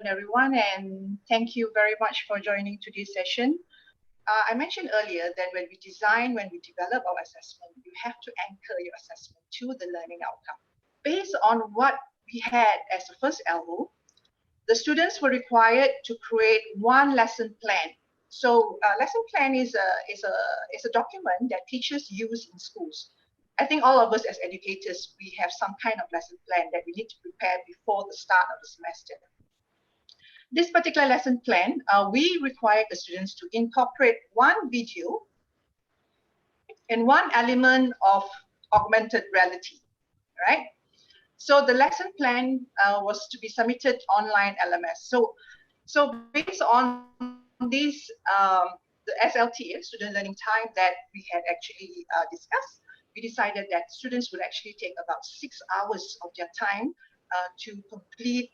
everyone, and thank you very much for joining today's session. I mentioned earlier that when we develop our assessment, you have to anchor your assessment to the learning outcome. Based on what we had as the first LO, the students were required to create one lesson plan. So lesson plan is a document that teachers use in schools. I think all of us as educators, we have some kind of lesson plan that we need to prepare before the start of the semester. This particular lesson plan, we require the students to incorporate one video and one element of augmented reality, right? So the lesson plan was to be submitted online LMS. So based on this, the SLT, student learning time, that we had actually discussed, we decided that students would actually take about 6 hours of their time to complete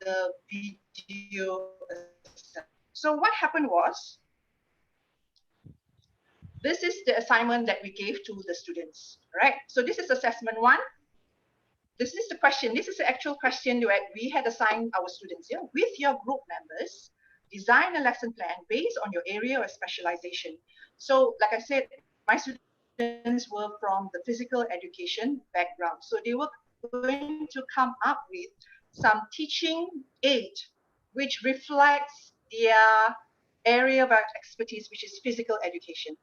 the video assessment. So what happened was, this is the assignment that we gave to the students, right? So this is assessment 1. This is the question. This is the actual question that we had assigned our students. Yeah? With your group members, design a lesson plan based on your area of specialization. So like I said, my students were from the physical education background. So they were going to come up with some teaching aid which reflects their area of expertise, which is physical education.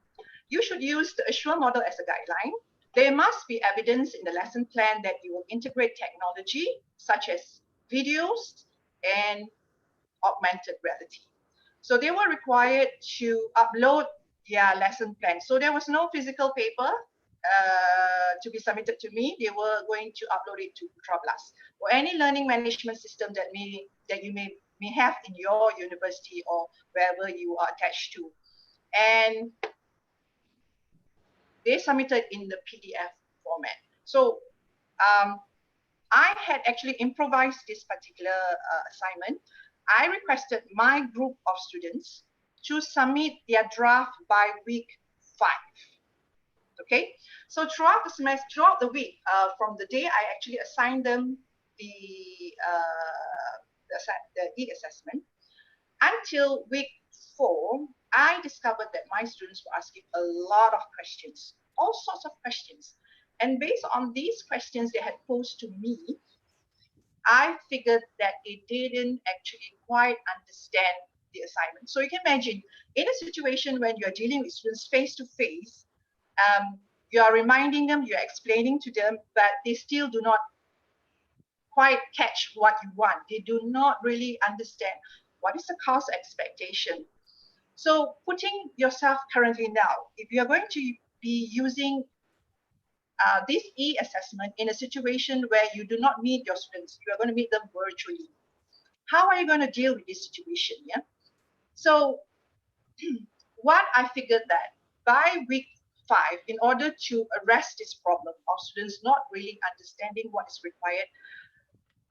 You should use the Assure model as a guideline. There must be evidence in the lesson plan that you will integrate technology such as videos and augmented reality. So they were required to upload their lesson plan. So there was no physical paper to be submitted to me. They were going to upload it to Ultrablast or any learning management system that you may have in your university or wherever you are attached to. And they submitted in the PDF format. So I had actually improvised this particular assignment. I requested my group of students to submit their draft by week 5. Okay, so throughout the semester, throughout the week, from the day I actually assigned them the e-assessment until week 4, I discovered that my students were asking a lot of questions, all sorts of questions. And based on these questions they had posed to me, I figured that they didn't actually quite understand the assignment. So you can imagine, in a situation when you're dealing with students face to face, you are reminding them, you're explaining to them, but they still do not quite catch what you want. They do not really understand what is the course expectation. So putting yourself currently now, if you're going to be using this e-assessment in a situation where you do not meet your students, you are going to meet them virtually. How are you going to deal with this situation? Yeah. So what I figured that by week 5, in order to arrest this problem of students not really understanding what is required,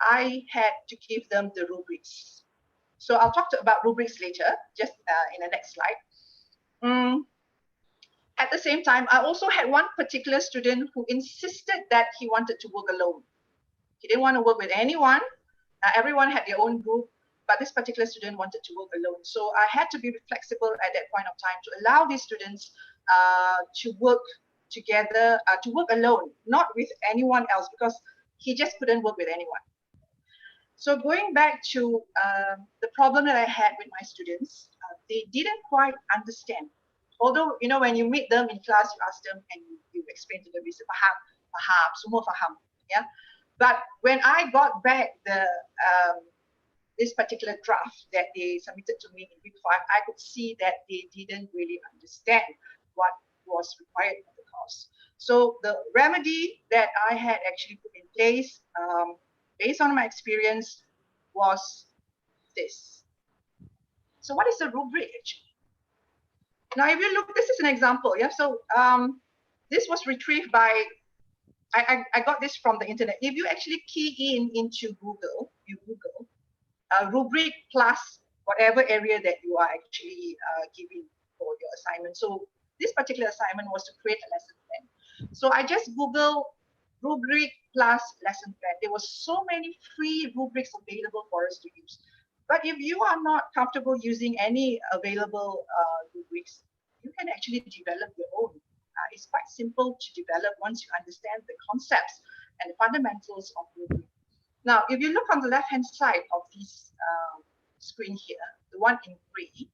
I had to give them the rubrics. So I'll talk about rubrics later, just in the next slide. At the same time, I also had one particular student who insisted that he wanted to work alone. He didn't want to work with anyone. Everyone had their own group, but this particular student wanted to work alone. So I had to be flexible at that point of time to allow these students to work together, to work alone, not with anyone else, because he just couldn't work with anyone. So going back to the problem that I had with my students, they didn't quite understand. Although, you know, when you meet them in class, you ask them and you explain to them, you say, faham, semua faham, yeah. But when I got back this particular draft that they submitted to me in week 5, I could see that they didn't really understand what was required for the course. So the remedy that I had actually put in place, based on my experience, was this. So what is a rubric actually? Now, if you look, this is an example. Yeah. So this was retrieved by, I got this from the internet. If you actually key into Google, you Google rubric plus whatever area that you are actually giving for your assignment. So this particular assignment was to create a lesson plan. So I just Googled rubric plus lesson plan. There were so many free rubrics available for us to use. But if you are not comfortable using any available rubrics, you can actually develop your own. It's quite simple to develop once you understand the concepts and the fundamentals of rubric. Now, if you look on the left-hand side of this screen here, the one in gray,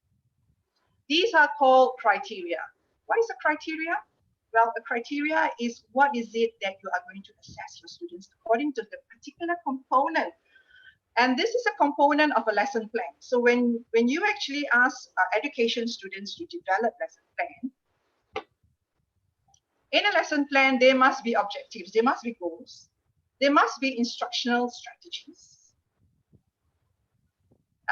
these are called criteria. What is a criteria? Well, a criteria is what is it that you are going to assess your students according to the particular component. And this is a component of a lesson plan. So when you actually ask education students to develop lesson plan, in a lesson plan, there must be objectives, there must be goals, there must be instructional strategies.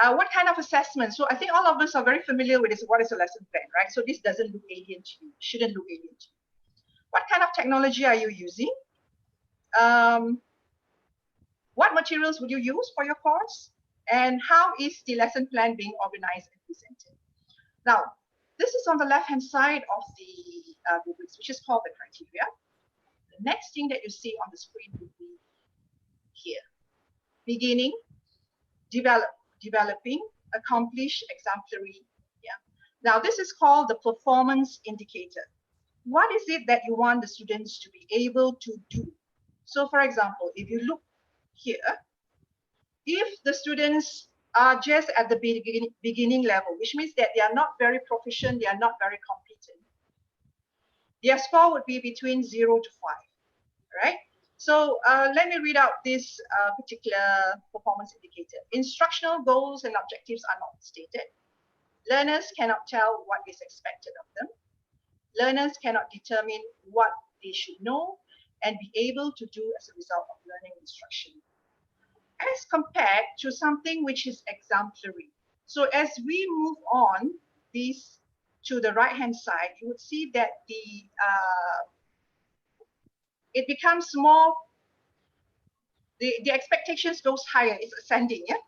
What kind of assessment? So I think all of us are very familiar with this, what is a lesson plan, right? So this doesn't look alien to you, shouldn't look alien to you. What kind of technology are you using? What materials would you use for your course? And how is the lesson plan being organized and presented? Now, this is on the left-hand side of the rubrics, which is called the criteria. The next thing that you see on the screen would be here. Beginning, developing, accomplish, exemplary. Yeah. Now, this is called the performance indicator. What is it that you want the students to be able to do? So, for example, if you look here, if the students are just at the beginning level, which means that they are not very proficient, they are not very competent, their score would be between 0 to 5, right? So let me read out this particular performance indicator. Instructional goals and objectives are not stated. Learners cannot tell what is expected of them. Learners cannot determine what they should know and be able to do as a result of learning instruction, as compared to something which is exemplary. So as we move on this to the right-hand side, you would see that it becomes more, the expectations goes higher, it's ascending, yeah?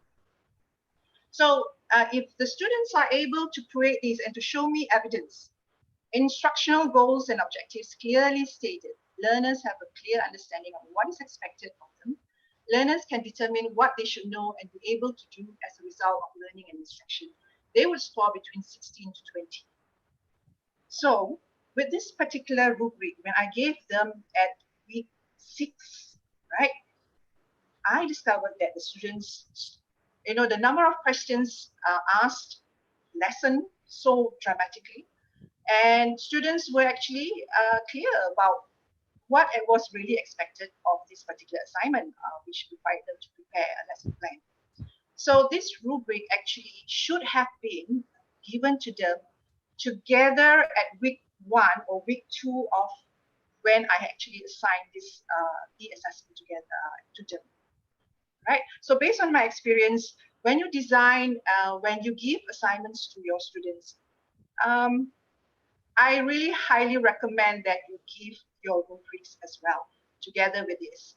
So if the students are able to create these and to show me evidence, instructional goals and objectives clearly stated, learners have a clear understanding of what is expected of them, learners can determine what they should know and be able to do as a result of learning and instruction, they will score between 16 to 20. So with this particular rubric, when I gave them at week 6, right, I discovered that the students, the number of questions asked lessened so dramatically, and students were actually clear about what it was really expected of this particular assignment, which required them to prepare a lesson plan. So this rubric actually should have been given to them together at week 1 or week 2 of when I actually assigned this assessment together to them. Right? So based on my experience, when you design, when you give assignments to your students, I really highly recommend that you give your rubrics as well, together with this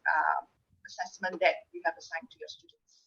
assessment that you have assigned to your students.